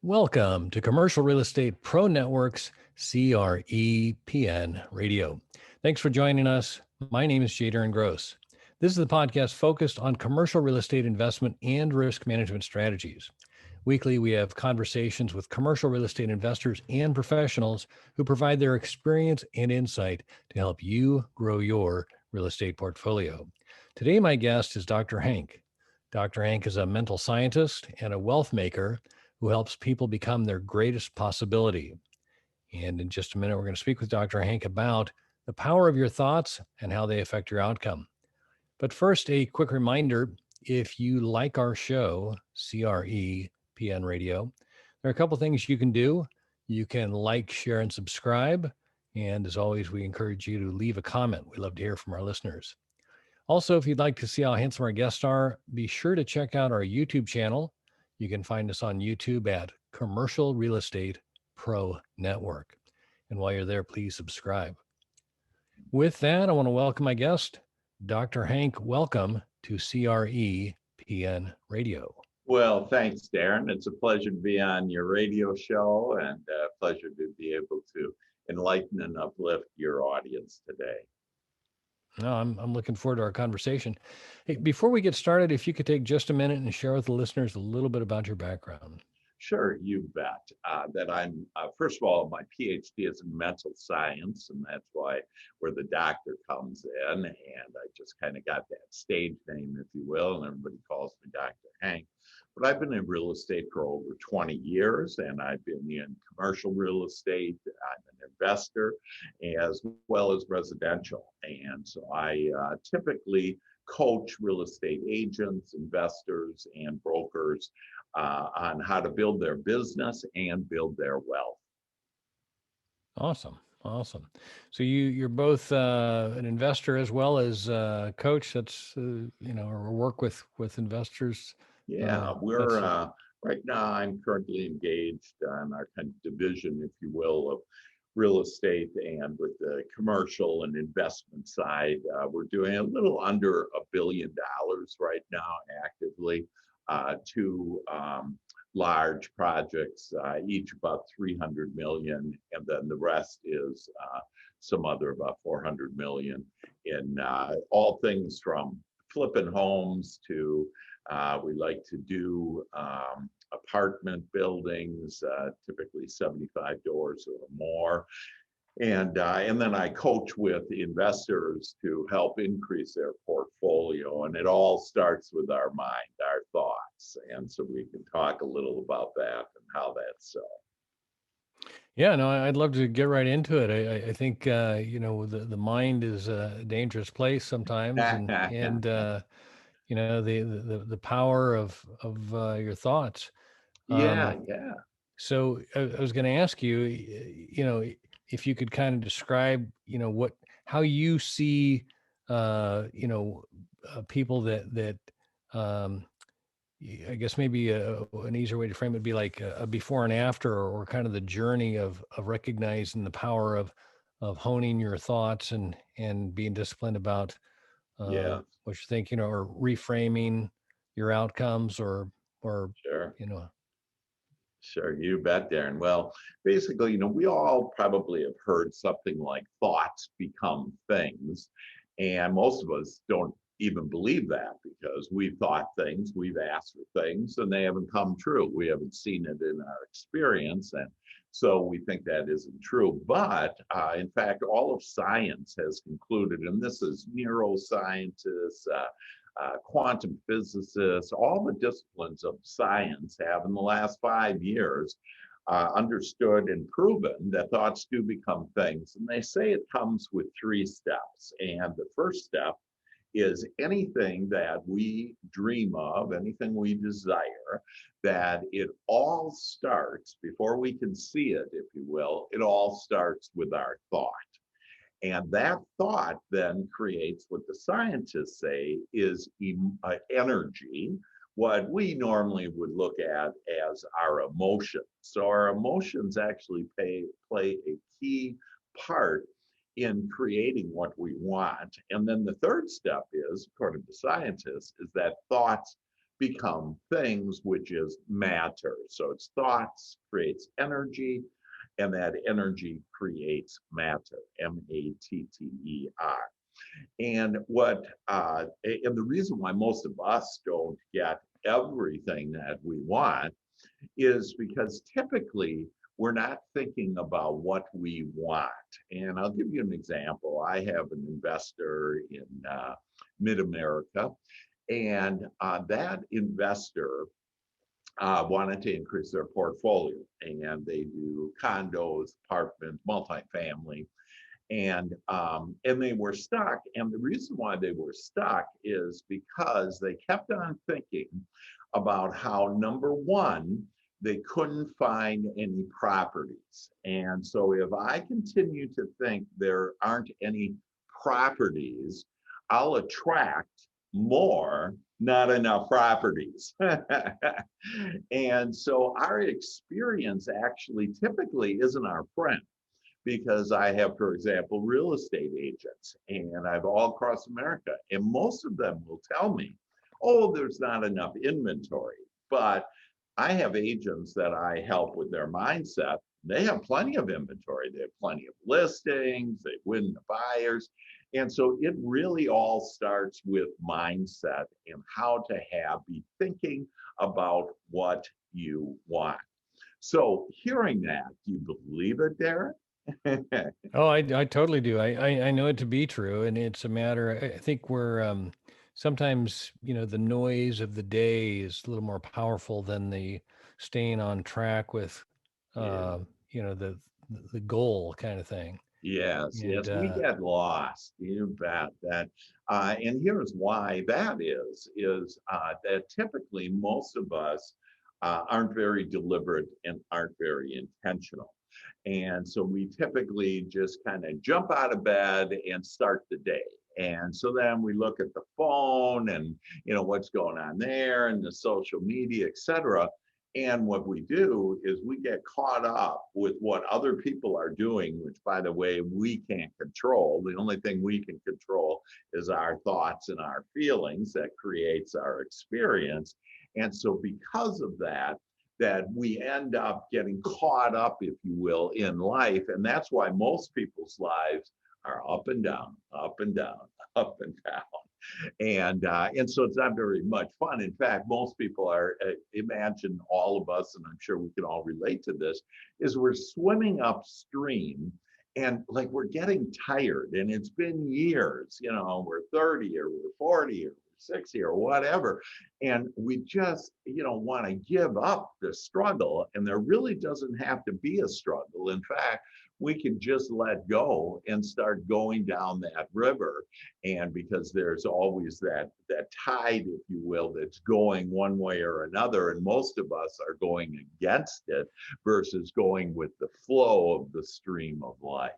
Welcome to Commercial Real Estate Pro Network's CREPN Radio. Thanks for joining us. My name is Jay Darren Gross. This is the podcast focused on commercial real estate investment and risk management strategies. Weekly, we have conversations with commercial real estate investors and professionals who provide their experience and insight to help you grow your real estate portfolio. Today, my guest is Dr. Hank. Dr. Hank is a mental scientist and a wealth maker who helps people become their greatest possibility. And in just a minute, we're going to speak with Dr. Hank about the power of your thoughts and how they affect your outcome. But first, a quick reminder, if you like our show, CREPN Radio, there are a couple things you can do. You can like, share, and subscribe. And as always, we encourage you to leave a comment. We love to hear from our listeners. Also, if you'd like to see how handsome our guests are, be sure to check out our YouTube channel. You can find us on YouTube at Commercial Real Estate Pro Network. And while you're there, please subscribe. With that, I want to welcome my guest, Dr. Hank. Welcome to CREPN Radio. Well, thanks, Darren. It's a pleasure to be on your radio show and a pleasure to be able to enlighten and uplift your audience today. No, I'm looking forward to our conversation. Hey, before we get started, if you could take just a minute and share with the listeners a little bit about your background. Sure, you bet. That I'm, first of all, my PhD is in mental science, and that's where the doctor comes in. And I just kind of got that stage name, if you will, and everybody calls me Dr. Hank. But I've been in real estate for over 20 years, and I've been in commercial real estate. I'm an investor as well as residential. And so I typically coach real estate agents, investors, and brokers on how to build their business and build their wealth. Awesome. So you're both an investor as well as a coach. That's or work with investors. Yeah, we're right now. I'm currently engaged on our kind of division, if you will, of real estate, and with the commercial and investment side, we're doing a little under $1 billion right now actively. Two large projects, each about 300 million, and then the rest is some other about 400 million in all things from flipping homes to we like to do apartment buildings, typically 75 doors or more. And then I coach with investors to help increase their portfolio. And it all starts with our mind, our thoughts. And so we can talk a little about that and how that's so. Yeah, no, I'd love to get right into it. I think the mind is a dangerous place sometimes, and the power of your thoughts. Yeah. So I was going to ask you, if you could kind of describe, how you see, people that I guess maybe an easier way to frame it would be like a before and after, or kind of the journey of recognizing the power of honing your thoughts and being disciplined about what you're thinking, or reframing your outcomes, or Sure. you know. Sure, you bet, Darren. Well, basically, we all probably have heard something like thoughts become things. And most of us don't even believe that, because we've thought things, we've asked for things, and they haven't come true. We haven't seen it in our experience. And so we think that isn't true. But in fact, all of science has concluded, and this is neuroscientists, quantum physicists, all the disciplines of science have in the last 5 years understood and proven that thoughts do become things. And they say it comes with 3 steps. And the first step is anything that we dream of, anything we desire, that it all starts, before we can see it, if you will, it all starts with our thought. And that thought then creates what the scientists say is energy, what we normally would look at as our emotions. So our emotions actually play a key part in creating what we want. And then the third step is, according to scientists, is that thoughts become things, which is matter. So it's thoughts creates energy, and that energy creates matter, matter. And the reason why most of us don't get everything that we want is because typically we're not thinking about what we want. And I'll give you an example. I have an investor in Mid America, and that investor wanted to increase their portfolio, and they do condos, apartments, multifamily, and they were stuck. And the reason why they were stuck is because they kept on thinking about how, number one, they couldn't find any properties. And so if I continue to think there aren't any properties, I'll attract more not enough properties. And so our experience actually typically isn't our friend, because I have, for example, real estate agents, and I've all across America, and most of them will tell me, oh, there's not enough inventory. But I have agents that I help with their mindset. They have plenty of inventory. They have plenty of listings. They win the buyers. And so it really all starts with mindset and how to be thinking about what you want. So hearing that, do you believe it, Darren? Oh, I totally do. I know it to be true, and it's a matter. I think we're sometimes, the noise of the day is a little more powerful than the staying on track with, Yeah. uh, the goal kind of thing. Yes, And yes, we get lost. You bet that. And here's why that is that typically most of us aren't very deliberate and aren't very intentional. And so we typically just kind of jump out of bed and start the day. And so then we look at the phone and what's going on there and the social media, et cetera. And what we do is we get caught up with what other people are doing, which, by the way, we can't control. The only thing we can control is our thoughts and our feelings that creates our experience. And so because of that, that we end up getting caught up, if you will, in life. And that's why most people's lives are up and down, up and down, up and down. And so it's not very much fun. In fact, most people are, imagine all of us, and I'm sure we can all relate to this, is we're swimming upstream and like we're getting tired, and it's been years, we're 30 or we're 40 or we're 60 or whatever, and we just want to give up the struggle. And there really doesn't have to be a struggle. In fact, we can just let go and start going down that river. And because there's always that tide, if you will, that's going one way or another, and most of us are going against it versus going with the flow of the stream of life.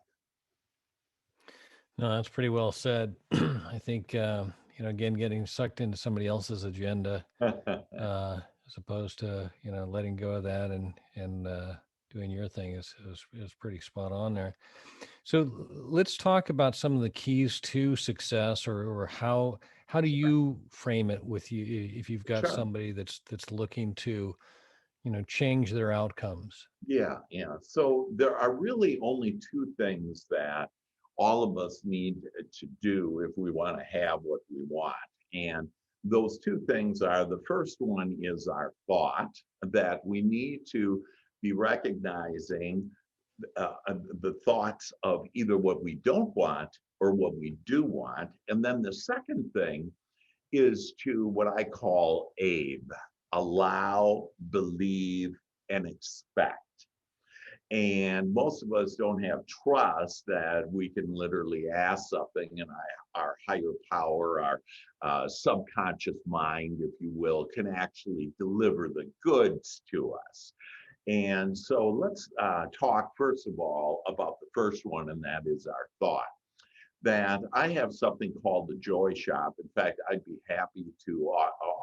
no, that's pretty well said. I think, again, getting sucked into somebody else's agenda, as opposed to, letting go of that and doing your thing is pretty spot on there. So let's talk about some of the keys to success, or how do you frame it with you if you've got Sure. somebody that's looking to, change their outcomes. Yeah, yeah. So there are really only two things that all of us need to do if we want to have what we want. And those two things are, the first one is our thought, that we need to be recognizing the thoughts of either what we don't want or what we do want. And then the second thing is to what I call ABE, allow, believe, and expect. And most of us don't have trust that we can literally ask something, and our higher power, our subconscious mind, if you will, can actually deliver the goods to us. And so let's talk first of all about the first one, and that is our thought. That I have something called the Joy Shop. In fact, I'd be happy to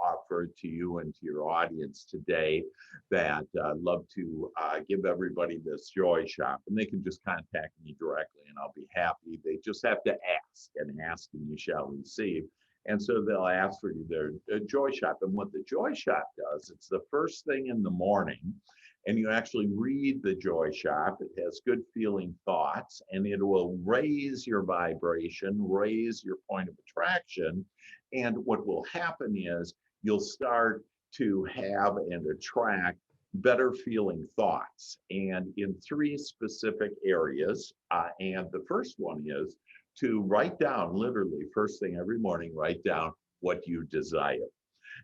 offer to you and to your audience today that I'd love to give everybody this Joy Shop, and they can just contact me directly, and I'll be happy. They just have to ask, and ask and you shall receive. And so they'll ask for their joy shop. And what the joy shop does, it's the first thing in the morning, and you actually read the joy shop. It has good feeling thoughts, and it will raise your vibration, raise your point of attraction. And what will happen is you'll start to have and attract better feeling thoughts, and in three specific areas. And the first one is to write down, literally first thing every morning, write down what you desire.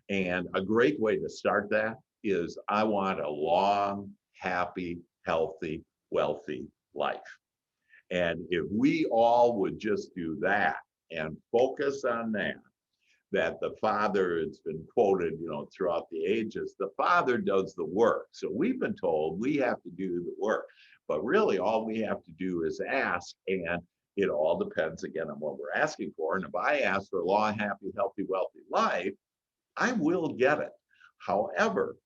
And a great way to start that is, I want a long, happy, healthy, wealthy life. And if we all would just do that and focus on that, that the Father, it's been quoted, throughout the ages, the Father does the work. So we've been told we have to do the work, but really all we have to do is ask, and it all depends again on what we're asking for. And if I ask for a long, happy, healthy, wealthy life, I will get it. However,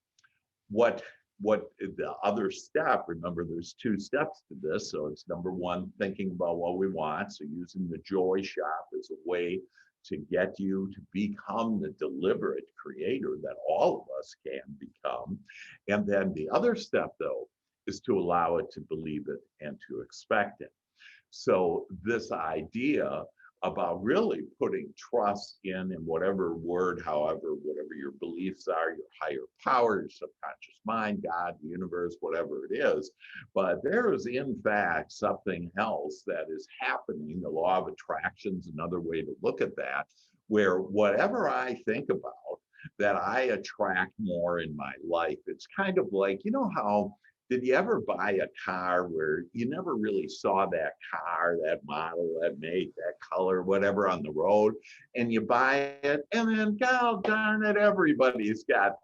what the other step, remember there's two steps to this. So it's number one, thinking about what we want. So using the joy shop as a way to get you to become the deliberate creator that all of us can become. And then the other step, though, is to allow it to believe it and to expect it. So this idea about really putting trust in whatever word, however, whatever your beliefs are, your higher power, your subconscious mind, God, the universe, whatever it is. But there is, in fact, something else that is happening. The law of attraction is another way to look at that, where whatever I think about, that I attract more in my life. It's kind of like, how, did you ever buy a car where you never really saw that car, that model, that make, that color, whatever on the road, and you buy it, and then, God darn it, everybody's got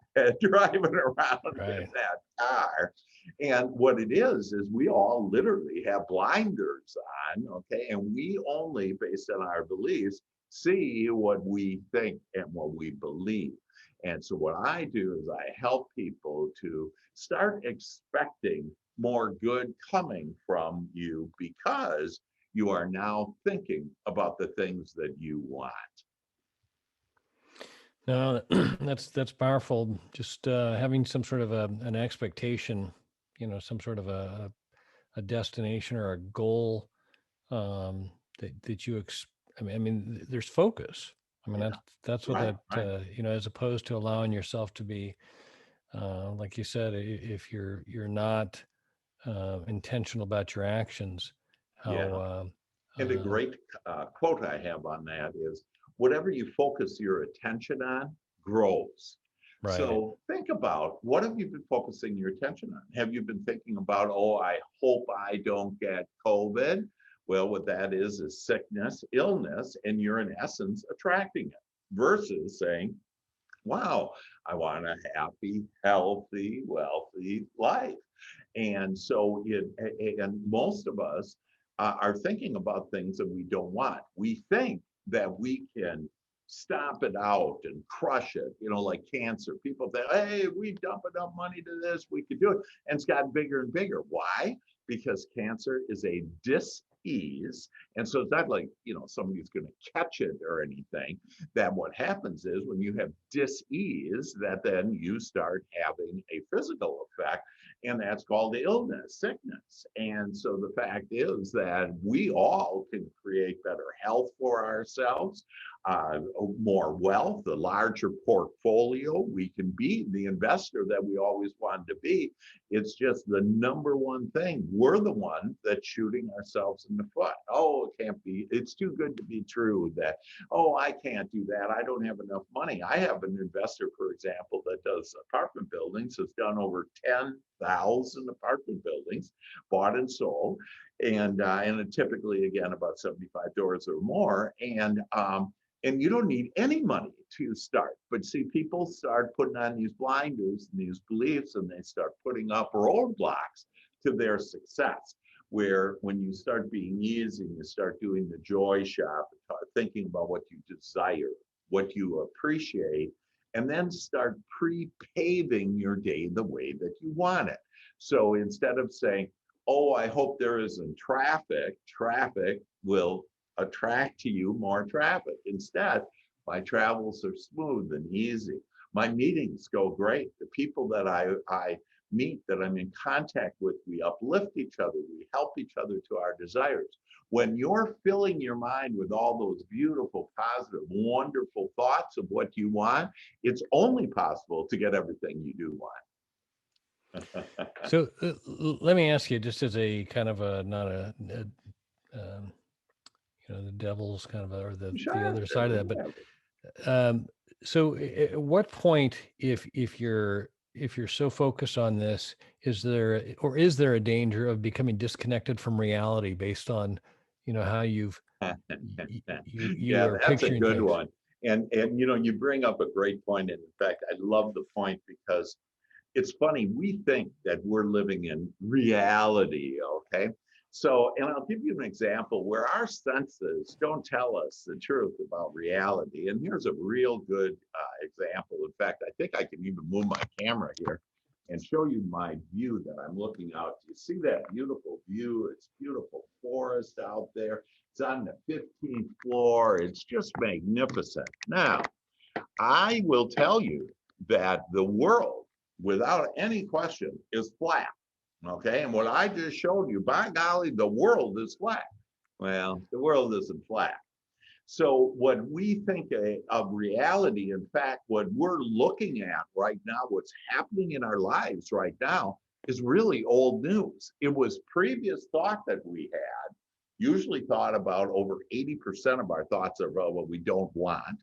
driving around in that car. And what it is we all literally have blinders on, okay? And we only, based on our beliefs, see what we think and what we believe. And so what I do is I help people to start expecting more good coming from you, because you are now thinking about the things that you want. No, that's powerful. Just having some sort of an expectation, some sort of a destination or a goal, that you I mean, there's focus. I mean, Yeah, that's what right, that right. as opposed to allowing yourself to be, like you said, if you're not intentional about your actions, Yeah. how And a great quote I have on that is, whatever you focus your attention on grows. right, So think about, what have you been focusing your attention on? Have you been thinking about, oh, I hope I don't get COVID? Well, what that is sickness, illness, and you're in essence attracting it, versus saying, wow, I want a happy, healthy, wealthy life. And so and most of us are thinking about things that we don't want. We think that we can stop it out and crush it, like cancer. People think, hey, we dump enough money to this, we could do it. And it's gotten bigger and bigger. Why? Because cancer is a dis-ease. And so it's not like, somebody's going to catch it or anything. That what happens is, when you have dis-ease, that then you start having a physical effect, and that's called illness, sickness. And so the fact is that we all can create better health for ourselves, more wealth, a larger portfolio. We can be the investor that we always wanted to be. It's just the number one thing. We're the one that's shooting ourselves in the foot. Oh, it can't be, it's too good to be true that, oh, I can't do that. I don't have enough money. I have an investor, for example, that does apartment buildings, has done over 10,000 apartment buildings, bought and sold. And typically, again, about 75 doors or more. And you don't need any money to start. But see, people start putting on these blinders and these beliefs, and they start putting up roadblocks to their success. Where when you start being easy, you start doing the joy shop, thinking about what you desire, what you appreciate, and then start pre-paving your day the way that you want it. So instead of saying, oh, I hope there isn't traffic, traffic will attract to you more traffic. Instead, My travels are smooth and easy. My meetings go great. The people that I meet, that I'm in contact with, we uplift each other, we help each other to our desires. When you're filling your mind with all those beautiful, positive, wonderful thoughts of what you want, it's only possible to get everything you do want. So let me ask you, just as a kind of a not a the devil's kind of or the Sure, other sure, side of that, but whatever. so at what point, if you're so focused on this, is there a danger of becoming disconnected from reality based on how you Yeah, are that's a picturing good things? one. And you bring up a great point. And in fact, I love the point because it's funny, we think that we're living in reality, okay? So, and I'll give you an example where our senses don't tell us the truth about reality. And here's a real good example. In fact, I think I can even move my camera here and show you my view that I'm looking out. You see that beautiful view? It's beautiful forest out there. It's on the 15th floor. It's just magnificent. Now, I will tell you that the world, without any question, is flat. Okay. And what I just showed you, by golly, the world is flat. Well, the world isn't flat. So, what we think of reality, in fact, what we're looking at right now, what's happening in our lives right now, is really old news. It was previous thought that we had, usually thought about over 80% of our thoughts are about what we don't want.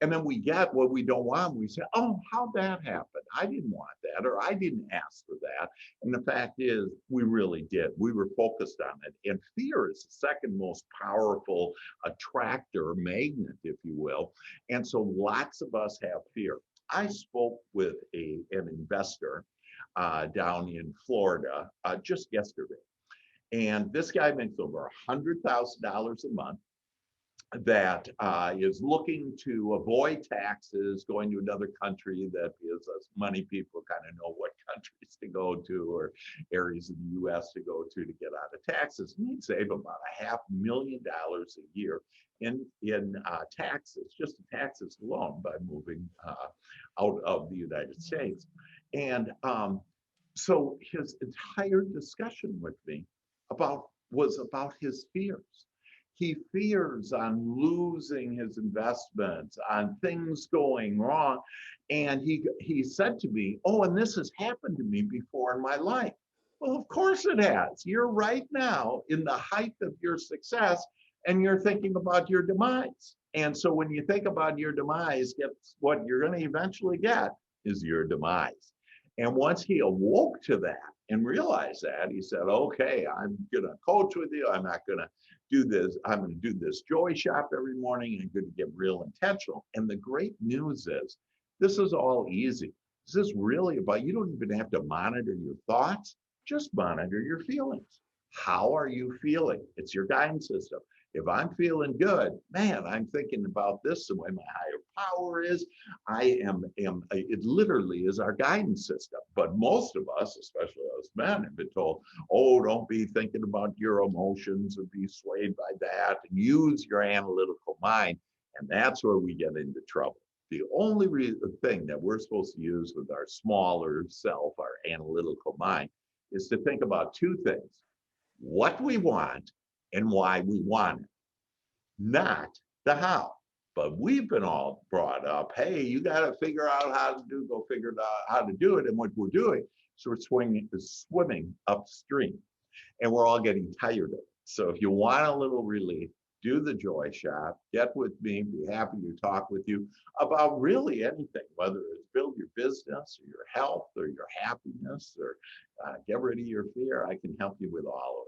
And then we get what we don't want. We say, oh, how'd that happen? I didn't want that, or I didn't ask for that. And the fact is, we really did. We were focused on it. And fear is the second most powerful attractor, magnet, if you will. And so lots of us have fear. I spoke with an investor down in Florida just yesterday. And this guy makes over $100,000 a month that is looking to avoid taxes, going to another country that is, as many people kind of know what countries to go to or areas of the U.S. to go to get out of taxes. And he'd save about $500,000 a year in taxes, just taxes alone, by moving out of the United States. And so his entire discussion with me was about his fears. He fears on losing his investments, on things going wrong. And he said to me, oh, and this has happened to me before in my life. Well, of course it has. You're right now in the height of your success, and you're thinking about your demise. And so when you think about your demise, guess what you're going to eventually get is your demise. And once he awoke to that and realized that, he said, okay, I'm going to coach with you. I'm not going to do this. I'm going to do this joy shop every morning and I'm going to get real intentional. And the great news is this is all easy. This is really about, you don't even have to monitor your thoughts, just monitor your feelings. How are you feeling? It's your guidance system. If I'm feeling good, man, I'm thinking about this the way my higher power is. It literally is our guidance system. But most of us, especially us men, have been told, oh, don't be thinking about your emotions or be swayed by that, and use your analytical mind. And that's where we get into trouble. The only thing that we're supposed to use with our smaller self, our analytical mind, is to think about two things: what we want and why we want it, not the how. But we've been all brought up, hey, you got to figure out how to go figure out how to do it. And what we're doing, so we're swimming upstream, and we're all getting tired of it. So if you want a little relief, do the joy shop, get with me, be happy to talk with you about really anything, whether it's build your business or your health or your happiness or get rid of your fear. I can help you with all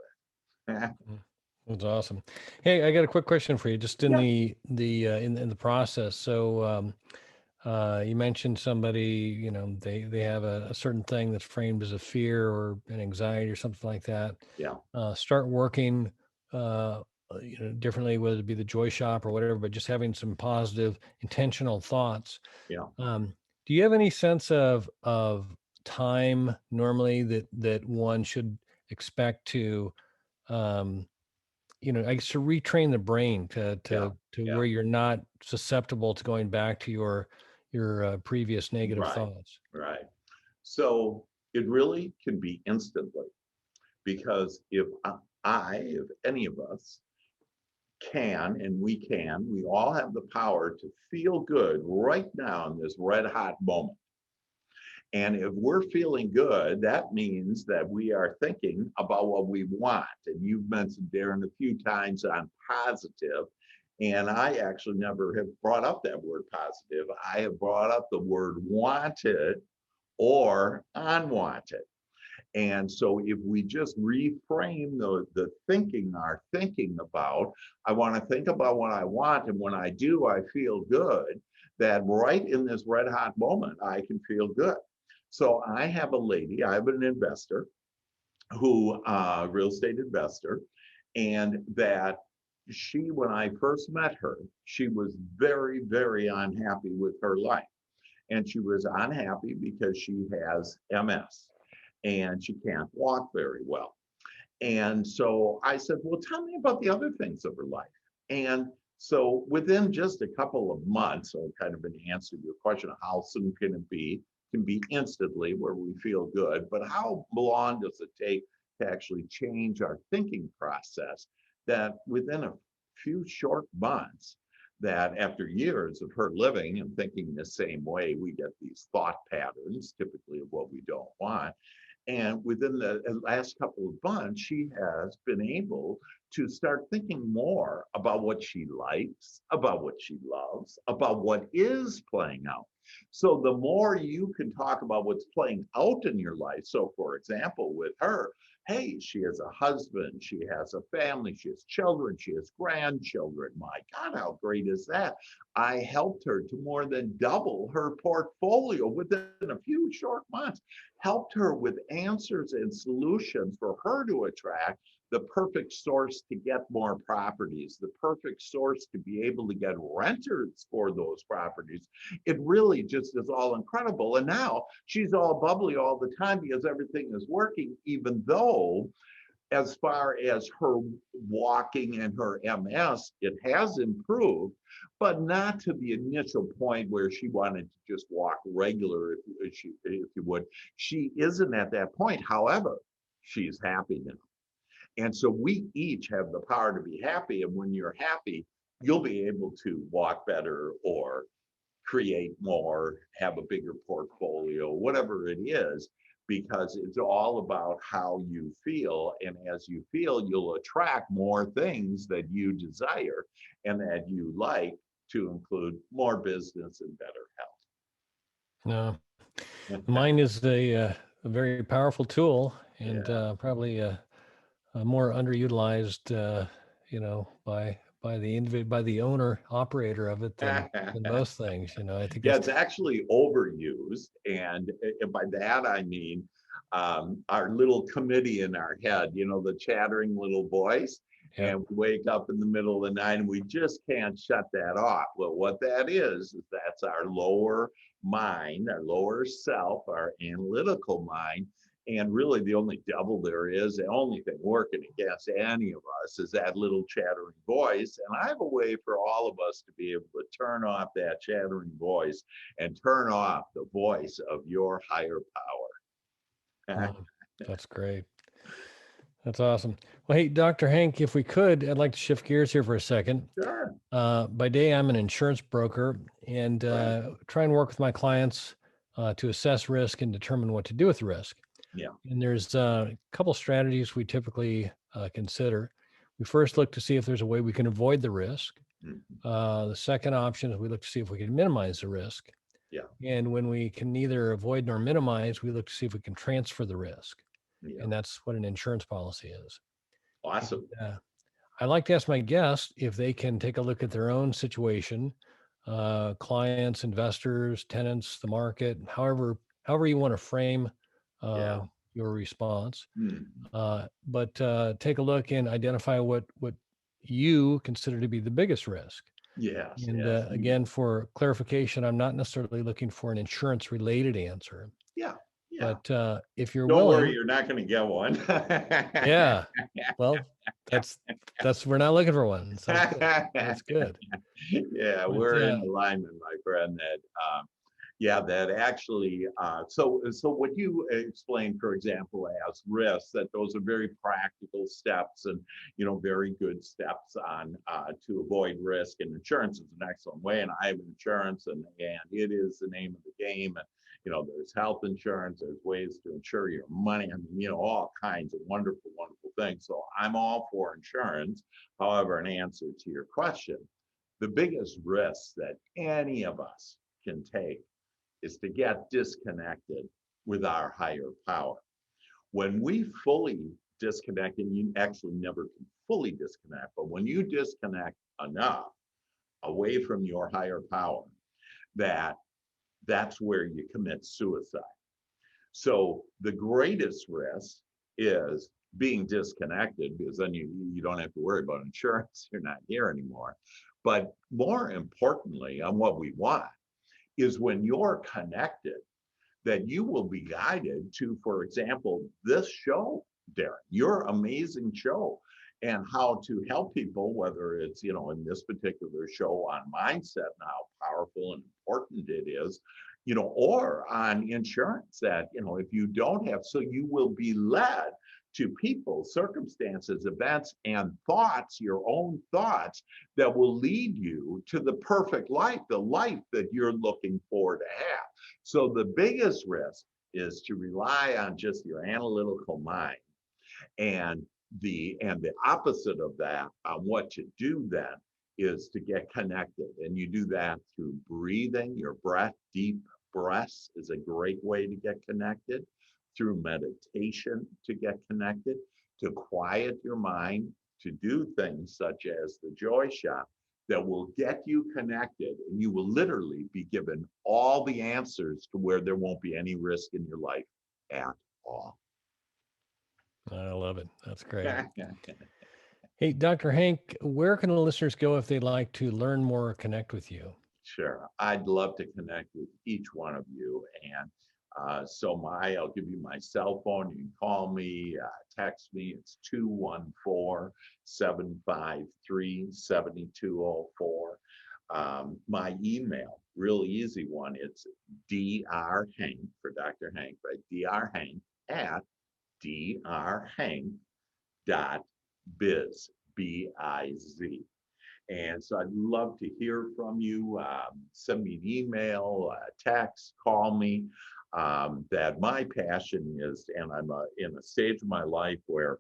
of it. Mm, that's awesome. Hey, I got a quick question for you, just in Yeah. in the process. So, you mentioned somebody, they have a certain thing that's framed as a fear or an anxiety or something like that. Yeah. Start working, differently, whether it be the joy shop or whatever, but just having some positive, intentional thoughts. Yeah. Do you have any sense of time normally that one should expect to um, I guess to retrain the brain Yeah, to yeah, where you're not susceptible to going back to your previous negative right, thoughts. right. So it really can be instantly because if any of us we all have the power to feel good right now in this red hot moment. And if we're feeling good, that means that we are thinking about what we want. And you've mentioned Darren a few times on positive, and I actually never have brought up that word positive. I have brought up the word wanted or unwanted. And so if we just reframe the thinking, our thinking about, I want to think about what I want, and when I do, I feel good, that right in this red hot moment, I can feel good. So I have a lady, I have an investor who, real estate investor, and that when I first met her, she was very, very unhappy with her life. And she was unhappy because she has MS and she can't walk very well. And so I said, well, tell me about the other things of her life. And so within just a couple of months, so kind of an answer to your question, how soon can it be? Can be instantly where we feel good, but how long does it take to actually change our thinking process? That within a few short months, that after years of her living and thinking the same way, we get these thought patterns, typically of what we don't want. And within the last couple of months, she has been able to start thinking more about what she likes, about what she loves, about what is playing out. So the more you can talk about what's playing out in your life. So, for example, with her, hey, she has a husband, she has a family, she has children, she has grandchildren. My God, how great is that? I helped her to more than double her portfolio within a few short months, helped her with answers and solutions for her to attract the perfect source to get more properties, the perfect source to be able to get renters for those properties. It really just is all incredible. And now she's all bubbly all the time because everything is working, even though as far as her walking and her MS, it has improved, but not to the initial point where she wanted to just walk regular, if you would. She isn't at that point. However, she's happy now. And so we each have the power to be happy. And when you're happy, you'll be able to walk better or create more, have a bigger portfolio, whatever it is, because it's all about how you feel. And as you feel, you'll attract more things that you desire and that you like, to include more business and better No, health. mine is a very powerful tool and Yeah. probably a more underutilized, by the owner operator of it than most things. I think Yeah, that's it's actually overused. And by that, I mean our little committee in our head, the chattering little voice. yeah. And we wake up in the middle of the night and we just can't shut that off. Well, what that is that's our lower mind, our lower self, our analytical mind. And really, the only devil there is, the only thing working against any of us is that little chattering voice. And I have a way for all of us to be able to turn off that chattering voice and turn off the voice of your higher power. Oh, that's great. That's awesome. Well, hey, Dr. Hank, if we could, I'd like to shift gears here for a second. Sure. By day, I'm an insurance broker and Right. try and work with my clients to assess risk and determine what to do with the risk. Yeah. And there's a couple strategies we typically consider. We first look to see if there's a way we can avoid the risk. Mhm. The second option is we look to see if we can minimize the risk. Yeah. And when we can neither avoid nor minimize, we look to see if we can transfer the risk. Yeah. And that's what an insurance policy is. And, Awesome. I like to ask my guests if they can take a look at their own situation, clients, investors, tenants, the market, however you want to frame uh, Yeah. your response. Mhm. But take a look and identify what you consider to be the biggest risk. Yes. And Yes. again, for clarification, I'm not necessarily looking for an insurance related answer. Yeah. Yeah. But if you're Don't worry, willing, you're not going to get one. yeah, well, that's we're not looking for one. So good. That's good. Yeah, But we're in alignment, my friend. Yeah, that actually. So what you explained, for example, as risks, that those are very practical steps, and very good steps on to avoid risk. And insurance is an excellent way. And I have insurance, and it is the name of the game. And there's health insurance. There's ways to insure your money. I mean, all kinds of wonderful, wonderful things. So I'm all for insurance. However, in answer to your question, the biggest risk that any of us can take is to get disconnected with our higher power. When we fully disconnect, and you actually never can fully disconnect, but when you disconnect enough away from your higher power, that's where you commit suicide. So the greatest risk is being disconnected, because then you don't have to worry about insurance. You're not here anymore. But more importantly, on what we want is when you're connected, that you will be guided to, for example, this show, Darren, your amazing show, and how to help people, whether it's, in this particular show on mindset and how powerful and important it is, or on insurance, that, if you don't have, so you will be led to people, circumstances, events, and thoughts, your own thoughts, that will lead you to the perfect life, the life that you're looking for to have. So the biggest risk is to rely on just your analytical mind, and the opposite of that, on what to do then, is to get connected. And you do that through breathing. Your breath, deep breaths, is a great way to get connected. Through meditation, to get connected, to quiet your mind, to do things such as the joy shop, that will get you connected, and you will literally be given all the answers to where there won't be any risk in your life at all. I love it. That's great. Hey, Dr. Hank, where can the listeners go if they'd like to learn more or connect with you? Sure. I'd love to connect with each one of you. And so I'll give you my cell phone. You can call me, text me. It's 214-753-7204. My email, real easy one. It's drhank, for Dr. Hank, right? drhank at drhank.biz, B-I-Z. And so I'd love to hear from you. Send me an email, text, call me. That my passion is, and I'm in a stage of my life where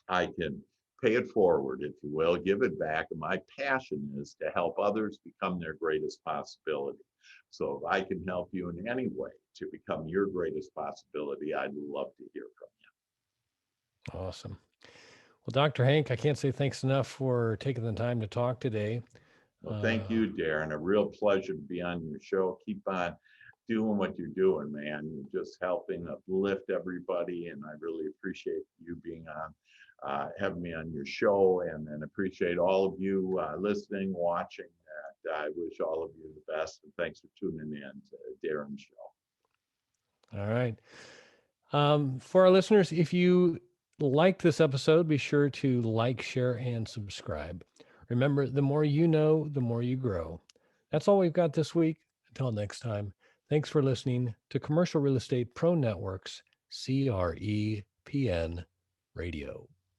I can pay it forward, if you will, give it back. And my passion is to help others become their greatest possibility. So if I can help you in any way to become your greatest possibility, I'd love to hear from you. Awesome. Well, Dr. Hank, I can't say thanks enough for taking the time to talk today. Well, thank you, Darren. A real pleasure to be on your show. Keep on doing what you're doing, man. You're just helping uplift everybody, and I really appreciate you being on, having me on your show, and appreciate all of you listening, watching. And I wish all of you the best, and thanks for tuning in to Darren's show. All right. For our listeners, if you like this episode, be sure to like, share, and subscribe. Remember, the more you know, the more you grow. That's all we've got this week. Until next time, thanks for listening to Commercial Real Estate Pro Network's CREPN Radio.